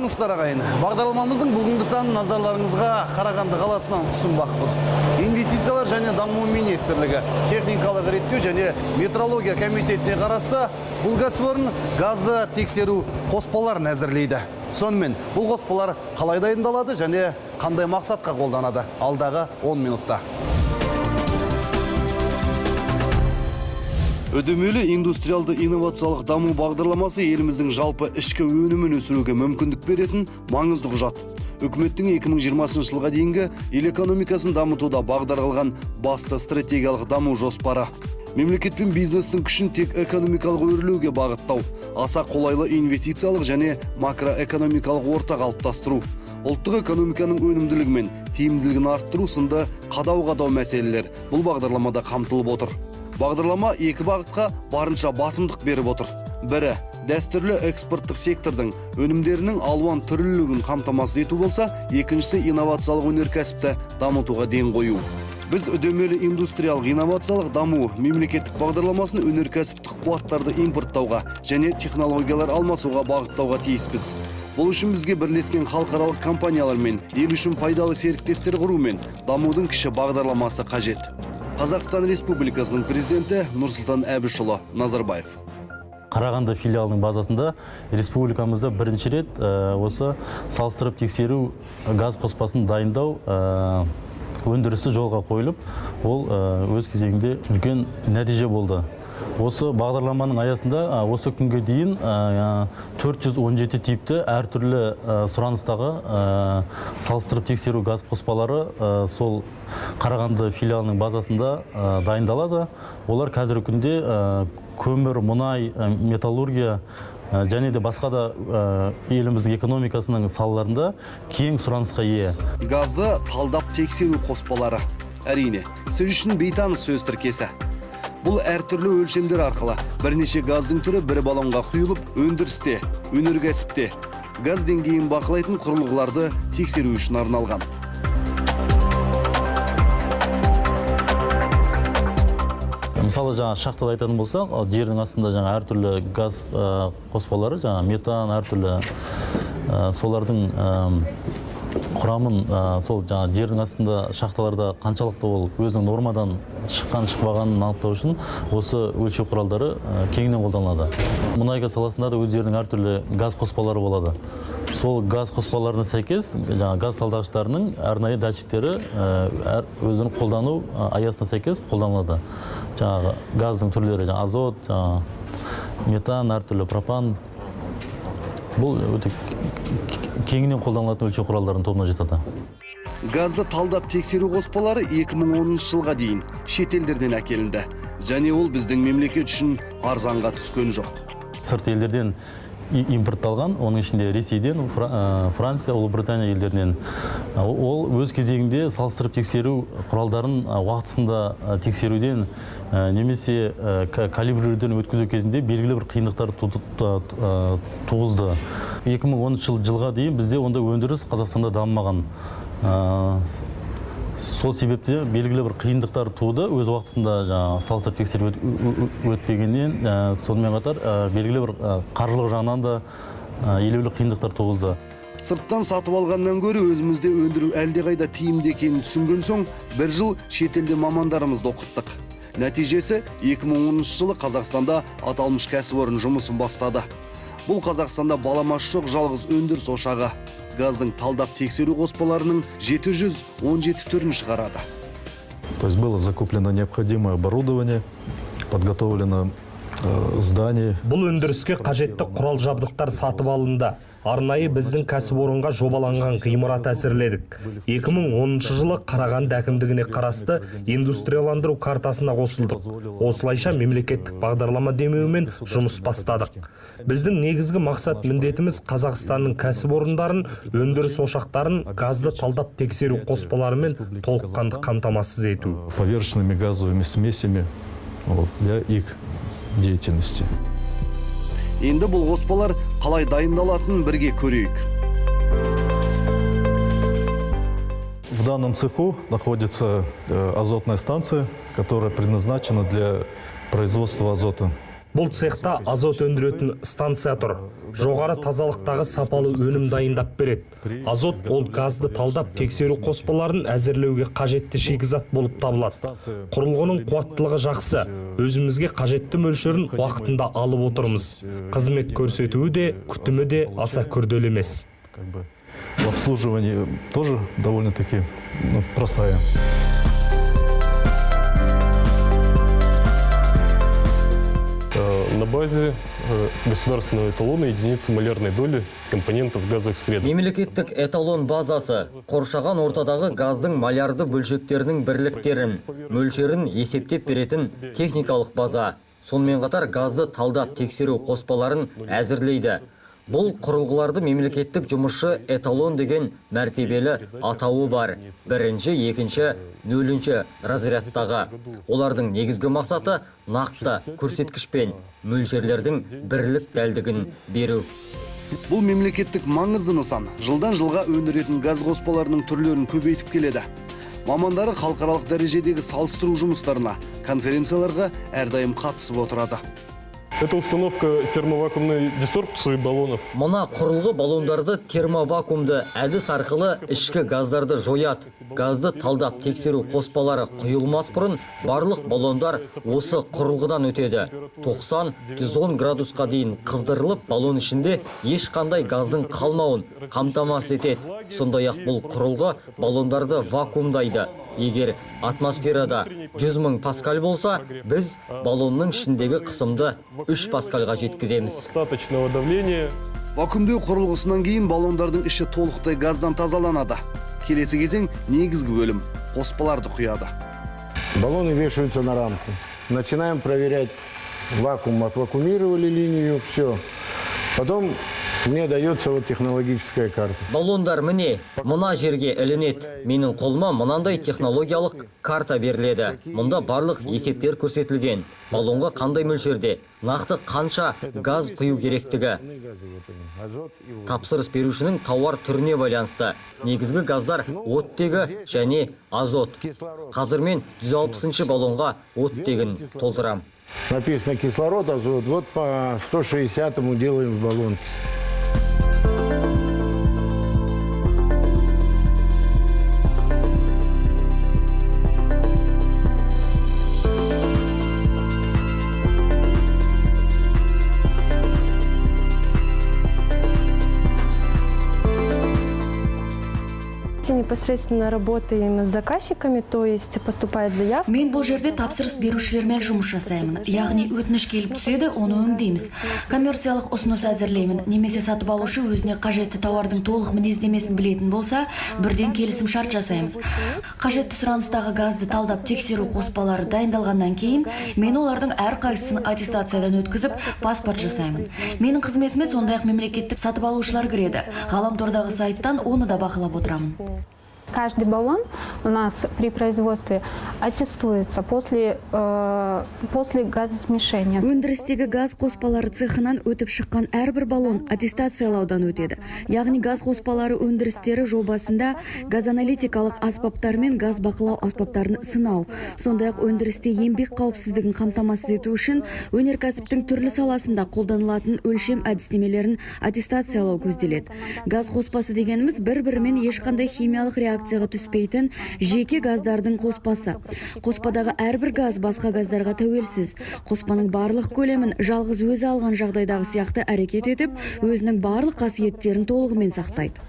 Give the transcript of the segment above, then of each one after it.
Армысыздар ағайын. Бағдарламамыздың бүгінгі санын назарларыңызға Қарағанды қаласынан ұсынбақпыз. Инвестициялар және даму министрлігі, техникалық реттеу және метрология комитетіне қарасты бұл кәсіпорын газды тексеру қоспаларын әзірлейді. Сонымен бұл қоспалар қалай дайындалады және қандай мақсатқа қолданады? Алдағы 10 минутта. Өдемелі индустриалды инновациялық даму бағдарламасы еліміздің жалпы ішкі өнімін өсіруге мүмкіндік беретін маңызды құжат. Үкіметтің 2020 жылға дейінгі ел экономикасын дамытуда бағдарланған басты стратегиялық даму жоспары. Мемлекет пен бизнестің күшін тек экономикалық өрлеуге бағыттау, аса қолайлы инвестициялық және макроэкономикалық орта қалыптастыру, ұлттық экономиканың өнімділігі мен тиімділігін арттыру сынды қадау мәселелер бұл бағдарламада қамтылып отыр. Бағдарлама екі бағытқа барынша басымдық беріп отыр. Бірі, дәстүрлі экспорттық сектордың өнімдерінің алуан түрлілігін қамтамасыз ету болса, екіншісі инновациялық өнеркәсіпті дамытуға ден қою. Біз үдемелі индустриялық инновациялық даму мемлекеттік бағдарламасын өнеркәсіптік қуаттарды импорттауға және технологиялар алмасуға бағыттауға тиіспіз. Бұл үшін бізге бірлескен халықаралық компаниялар мен ел үшін пайдалы серіктестер құру мен дамудың кіші бағдарламасы қажет. Қазақстан Республикасының президенті Нұрсұлтан Әбішұлы Назарбаев. Қарағанды филиалының базасында республикамызда бірінші рет осы салыстырып тексеру газ қоспасын дайындау өндірісі жолға қойылып, ол өз кезегінде үлкен нәтиже болды. Осы бағдарламаның аясында осы күнге дейін 417 типті әртүрлі сұраныстағы салыстырып тексеру газ қоспалары сол Қарағанды филиалының базасында дайындалады. Олар қазіргі күнде көмір, мұнай, металлургия және де басқа да еліміздің экономикасының салаларында кең сұранысқа ие. Газды талдап тексеру қоспалары. Әрине, сөз үшін бейтаныс сөз тіркесі. Бұл әртүрлі өлшемдер арқылы бірнеше газдың түрі бір баллонға құйылып, өндірісте, өнеркәсіпте газ деңгейін бақылайтын құрылғыларды тексеру үшін арналған. Мысалы, шахтада айтатын болсақ, жердің астында әртүрлі газ қоспалары, метан, әртүрлі солардың құрамын сол жердің астында шахталарда қаншалықты ол өзінің нормадан шықпағанын анықтау үшін осы өлшеу құралдары кеңінен қолданылады. Мұнай-газ саласында да өздерінің әртүрлі газ қоспалары болады. Сол газ қоспаларына сәйкес газ талдағыштарының арнайы датчиктері өзінің қолдану аясына сәйкес қолданылады. Газдың түрлері азот, метан, әртүрлі пропан. Бұл өте кеңінен қолданылатын өлшеу құралдарының тобына жатады. Газды талдап тексеру қоспалары 2010 жылға дейін шетелдерден әкелінді. Және ол біздің мемлекет үшін арзанға түскен жоқ. Сырт елдерден импортталған, оның ішінде Ресейден, Франция, Ұлыбритания елдерінен. Ол өз кезегінде салыстырып тексеру құралдарын уақытысында тексеруден немесе калибрлеуден өткізу кезінде белгілі бір қиындықтар туғызды. 2010 жылға дейін бізде онда өндіріс Қазақстанда дамымаған. Сол себепте белгілі бір қиындықтар туды, өз уақытысында салыстырып тексеріп өтпегеннен, сонымен қатар белгілі бір қаржылық жағынан да елеулі қиындықтар туғызды. Сырттан сатып алғаннан гөрі өзімізде өндіру әлдеқайда тиімді екенін түсінген соң, бір жыл шетелде мамандарымызды оқыттық. Нәтижесі 2010 жылы Қазақстанда аталмыш кәсіпорын жұмысын бастады. Бұл Қазақстанда баламасы жоқ жалғыз өндіріс ошағы. Газдың талдап тексеру қоспаларының 717 түрін шығарады. То есть было закуплено необходимое оборудование, подготовлено здание. Бұл өндіріске қажетті құрал жабдықтар сатып алынды. Арнайы біздің кәсіпорынға жобаланған ғимарат әзірледік. 2010 жылы Қарағанды әкімдігіне қарасты индустрияландыру картасына қосылдық. Осылайша мемлекеттік бағдарлама демеуімен жұмыс бастадық. Біздің негізгі мақсат міндетіміз Қазақстанның кәсіпорындарын, өндіріс ошақтарын газды талдап тексеру қоспаларымен толыққанды қамтамасыз ету. Поверхностными газовыми смесями для их деятельности. Енді бұл қоспалар қалай дайындалатынын бірге көрейік. В данном цеху находится азотная станция, которая предназначена для производства азота. Бұл цехта азот өндіретін станция тұр. Жоғары тазалықтағы сапалы өнім дайындап береді. Азот ол газды талдап тексеру қоспаларын әзірлеуге қажетті шикізат болып табылады. Құрылғының қуаттылығы жақсы. Өзімізге қажетті мөлшерін уақытында алып отырмыз. Қызмет көрсетуі де, күтімі де аса күрделі емес. В обслуживании тоже довольно-таки простая. На базе государственного эталона единицы малярной доли компонентов газовых средств. Мемлекеттік эталон базасы қоршаған ортадағы газдың малярды бөлшектерінің бірліктерін, мөлшерін есептеп беретін техникалық база. Сонымен қатар газды талдап тексеру қоспаларын әзірлейді. Бұл құрылғыларды мемлекеттік жұмысшы эталон деген мәртебелі атауы бар. Бірінші, екінші, нөлінші разрядтағы. Олардың негізгі мақсаты нақты көрсеткішпен мөлшерлердің бірлік дәлдігін беру. Бұл мемлекеттік маңызды нысан жылдан жылға өндіретін газ қоспаларының түрлерін көбейтіп келеді. Мамандары халықаралық дәрежедегі салыстыру жұмыстарына, конференцияларға әрдайым қатысып отырады. Это установка термовакуумной десорбции баллонов. Мұна құрылғы баллондарды термовакуумды әдіс арқылы ішкі газдарды жояды. Газды талдап тексеру қоспалары құйылмас бұрын барлық баллондар осы құрылғыдан өтеді. 90-110 градусқа дейін қыздырылып, баллон ішінде ешқандай газдың қалмауын қамтамасыз етеді. Сондай-ақ бұл құрылғы баллондарды вакуумдайды. Егер атмосферада 100 000 паскаль болса, біз баллонның ішіндегі қысымды 3 паскальға жеткіземіз. Достаточного давления. Вакуумдеу құрылғысынан кейін баллондардың іші толықтай газдан тазаланады. Келесі кезең негізгі бөлім қоспаларды құяды. Баллоны вешаются на рамку. Начинаем проверять вакуум. Отвакуумировали линию, все. Потом мне дается вот технологическая карта. Баллондар міне, мұна жерге ілінеді. Менің қолыма мұнандай технологиялық карта беріледі. Мұнда барлық есептер көрсетілген. Баллонға қандай мөлшерде, нақты қанша газ құю керектігі. Тапсырыс берушінің тауар түріне байланысты. Негізгі газдар оттегі және азот. Қазір мен 160 баллонға оттегін толтырам. Написано кислород, азот. Вот по 160-му делаем в баллонке. Непосредственно работаем с заказчиками, то есть поступает заявка. Мен бұл жерде тапсырыс берушілермен жұмыс жасаймын. Яғни өтініш келіп түседі, оны өңдейміз. Коммерциялық ұсыныс әзірлеймін. Немесе сатып алушы өзіне қажетті тауардың толық мінездемесін білетін болса, бірден келісім шарт жасаймыз. Қажетті сұраныстағы газды талдап тексеру қоспалары дайындалғаннан кейін, мен олардың әрқайсысын аттестациядан өткізіп, паспорт жасаймын. Менің қызметіме сондай-ақ мемлекеттік сатып алушылар кіреді. Ғаламтордағы сайттан оны да бақылап отырамын. Каждый баллон у нас при производстве аттестуется после газосмешения. Өндірістегі газ қоспалары цехынан өтіп шыққан әрбір баллон аттестациялаудан өтеді. Яғни газ қоспалары өндірістері жобасында газаналитикалық аспаптар мен газ бақылау аспаптарын сынау. Сондай-ақ өндірісте еңбек қауіпсіздігін қамтамасыз ету үшін өнеркәсіптің түрлі саласында қолданылатын өлшем әдістемелерін аттестациялау көзделеді. Газ қоспасы дегеніміз бір-бірімен ешқандай химиялық реакцияға түспейтін жеке газдардың қоспасы. Қоспадағы әрбір газ басқа газдарға тәуелсіз. Қоспаның барлық көлемін жалғыз өзі алған жағдайдағы сияқты әрекет етіп, өзінің барлық қасиеттерін толығымен сақтайды.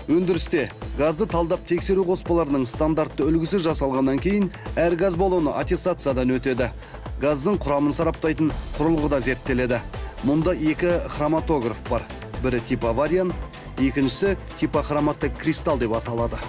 Өндірісте газды талдап тексеру қоспаларының стандартты үлгісі жасалғаннан кейін әр газ баллоны аттестациядан өтеді. Газдың құрамын сараптайтын құрылғы да зерттеледі. Мұнда екі хроматограф бар. Бірі типа вариант, екіншісі типа хроматты кристалл деп аталады.